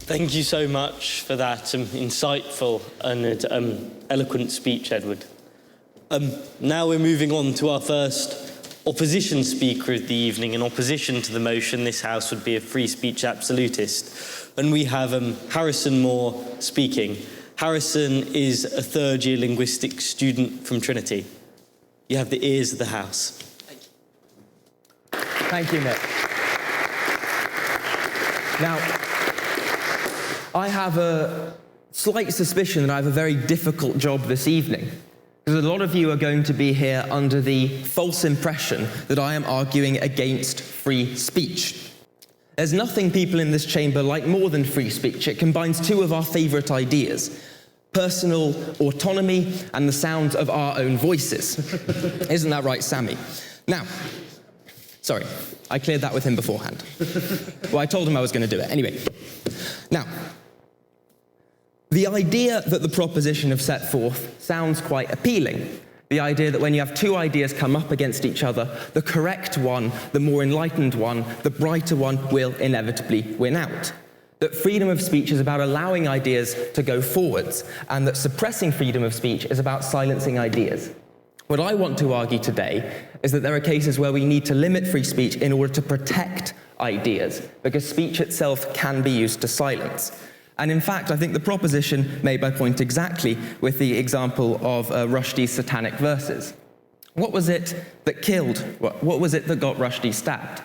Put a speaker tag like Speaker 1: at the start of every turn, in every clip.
Speaker 1: Thank you so much for that insightful and eloquent speech, Edward. Now we're moving on to our first opposition speaker of the evening. In opposition to the motion, this House would be a free speech absolutist. And we have Harrison Moore speaking. Harrison is a third-year linguistics student from Trinity. You have the ears of the House.
Speaker 2: Thank you. Thank you, Nick. Now, I have a slight suspicion that I have a very difficult job this evening, because a lot of you are going to be here under the false impression that I am arguing against free speech. There's nothing people in this chamber like more than free speech. It combines two of our favourite ideas: personal autonomy and the sound of our own voices. Isn't that right, Sammy? Now, sorry, I cleared that with him beforehand. Well, I told him I was going to do it. Anyway, now, the idea that the proposition have set forth sounds quite appealing. The idea that when you have two ideas come up against each other, the correct one, the more enlightened one, the brighter one will inevitably win out. That freedom of speech is about allowing ideas to go forwards, and that suppressing freedom of speech is about silencing ideas. What I want to argue today is that there are cases where we need to limit free speech in order to protect ideas, because speech itself can be used to silence. And in fact, I think the proposition made my point exactly with the example of Rushdie's satanic verses. What was it that killed? What was it that got Rushdie stabbed?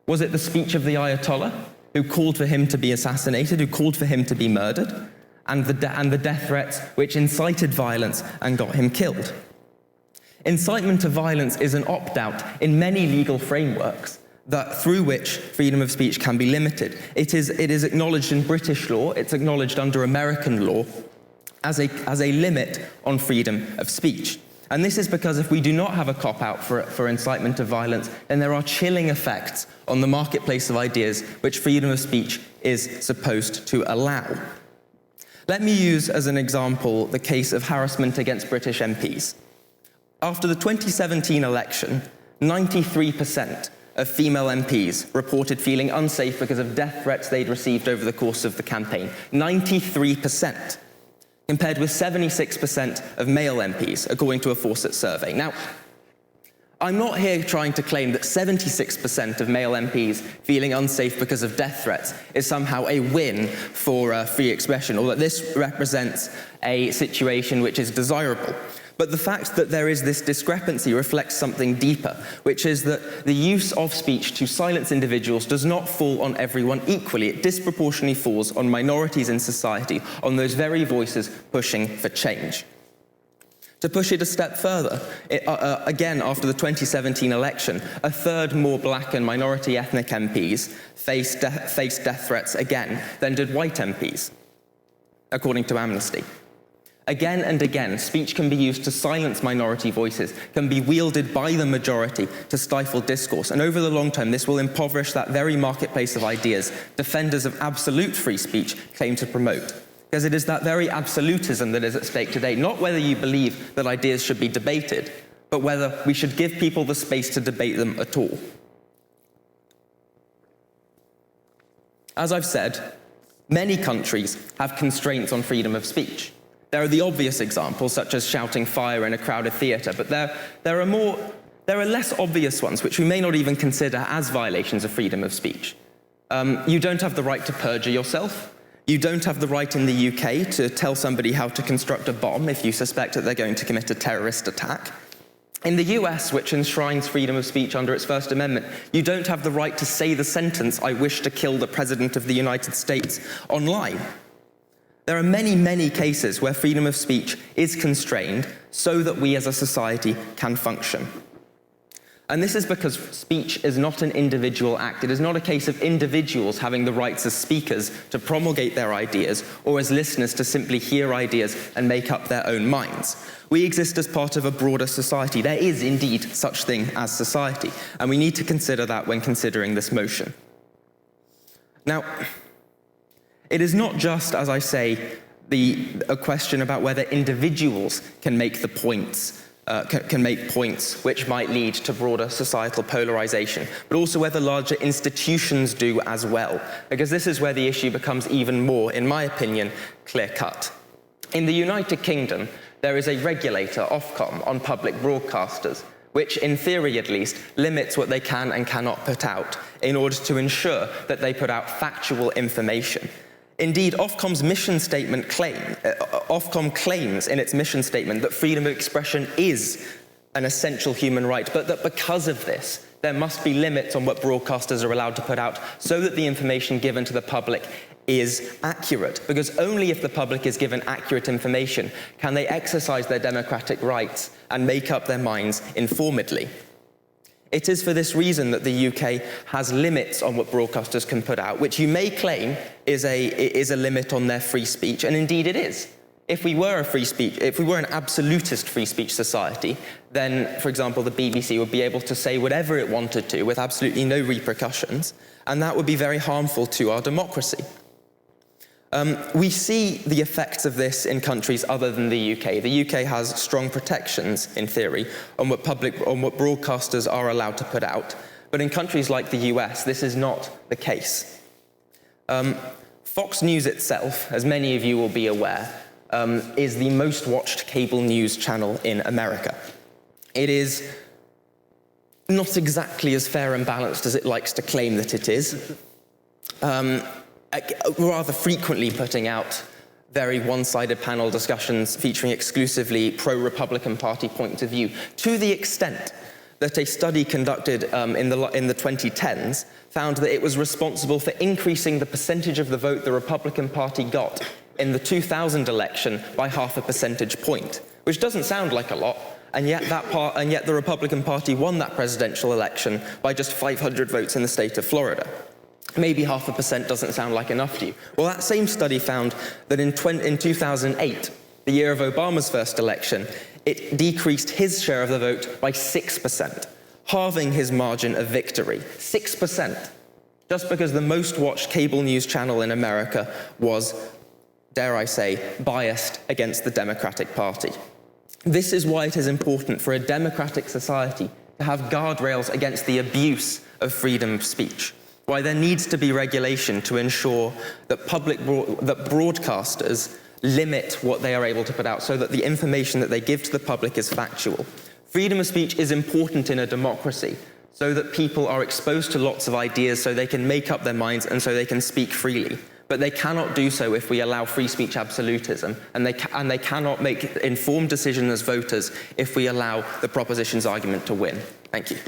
Speaker 2: Was it the speech of the Ayatollah, who called for him to be assassinated, who called for him to be murdered, and the death threats which incited violence and got him killed? Incitement to violence is an opt-out in many legal frameworks through which freedom of speech can be limited. It is acknowledged in British law, it's acknowledged under American law as a limit on freedom of speech. And this is because if we do not have a cop-out for incitement to violence, then there are chilling effects on the marketplace of ideas which freedom of speech is supposed to allow. Let me use as an example the case of harassment against British MPs. After the 2017 election, 93% of female MPs reported feeling unsafe because of death threats they'd received over the course of the campaign. 93%, compared with 76% of male MPs, according to a Fawcett survey. Now, I'm not here trying to claim that 76% of male MPs feeling unsafe because of death threats is somehow a win for free expression, or that this represents a situation which is desirable. But the fact that there is this discrepancy reflects something deeper, which is that the use of speech to silence individuals does not fall on everyone equally. It disproportionately falls on minorities in society, on those very voices pushing for change. To push it a step further, again, after the 2017 election, a third more black and minority ethnic MPs faced death threats again than did white MPs, according to Amnesty. Again and again, speech can be used to silence minority voices, can be wielded by the majority to stifle discourse. And over the long term, this will impoverish that very marketplace of ideas defenders of absolute free speech claim to promote. Because it is that very absolutism that is at stake today, not whether you believe that ideas should be debated, but whether we should give people the space to debate them at all. As I've said, many countries have constraints on freedom of speech. There are the obvious examples, such as shouting fire in a crowded theatre, but there are less obvious ones, which we may not even consider as violations of freedom of speech. You don't have the right to perjure yourself. You don't have the right in the UK to tell somebody how to construct a bomb if you suspect that they're going to commit a terrorist attack. In the US, which enshrines freedom of speech under its First Amendment, you don't have the right to say the sentence, "I wish to kill the President of the United States," online. There are many, many cases where freedom of speech is constrained so that we as a society can function. And this is because speech is not an individual act. It is not a case of individuals having the rights as speakers to promulgate their ideas, or as listeners to simply hear ideas and make up their own minds. We exist as part of a broader society. There is indeed such thing as society, and we need to consider that when considering this motion. Now, it is not just, as I say, a question about whether individuals can make the points can make points which might lead to broader societal polarization, but also whether larger institutions do as well, because this is where the issue becomes even more, in my opinion, clear-cut. In the United Kingdom, there is a regulator, Ofcom, on public broadcasters, which, in theory at least, limits what they can and cannot put out in order to ensure that they put out factual information. Indeed, Ofcom's mission statement Ofcom claims in its mission statement that freedom of expression is an essential human right, but that because of this, there must be limits on what broadcasters are allowed to put out so that the information given to the public is accurate. Because only if the public is given accurate information can they exercise their democratic rights and make up their minds informedly. It is for this reason that the UK has limits on what broadcasters can put out, which you may claim is a limit on their free speech, and indeed it is. If we were an absolutist free speech society, then, for example, the BBC would be able to say whatever it wanted to with absolutely no repercussions, and that would be very harmful to our democracy. We see the effects of this in countries other than the UK. The UK has strong protections, in theory, on what broadcasters are allowed to put out. But in countries like the US, this is not the case. Fox News itself, as many of you will be aware, is the most watched cable news channel in America. It is not exactly as fair and balanced as it likes to claim that it is. Rather frequently putting out very one-sided panel discussions featuring exclusively pro-Republican Party points of view, to the extent that a study conducted in the 2010s found that it was responsible for increasing the percentage of the vote the Republican Party got in the 2000 election by 0.5 percentage point, which doesn't sound like a lot, and yet the Republican Party won that presidential election by just 500 votes in the state of Florida. Maybe 0.5% doesn't sound like enough to you. Well, that same study found that in 2008, the year of Obama's first election, it decreased his share of the vote by 6%, halving his margin of victory. 6%. Just because the most watched cable news channel in America was, dare I say, biased against the Democratic Party. This is why it is important for a democratic society to have guardrails against the abuse of freedom of speech. Why there needs to be regulation to ensure that broadcasters limit what they are able to put out so that the information that they give to the public is factual. Freedom of speech is important in a democracy so that people are exposed to lots of ideas so they can make up their minds and so they can speak freely. But they cannot do so if we allow free speech absolutism, and they cannot make informed decisions as voters if we allow the proposition's argument to win. Thank you.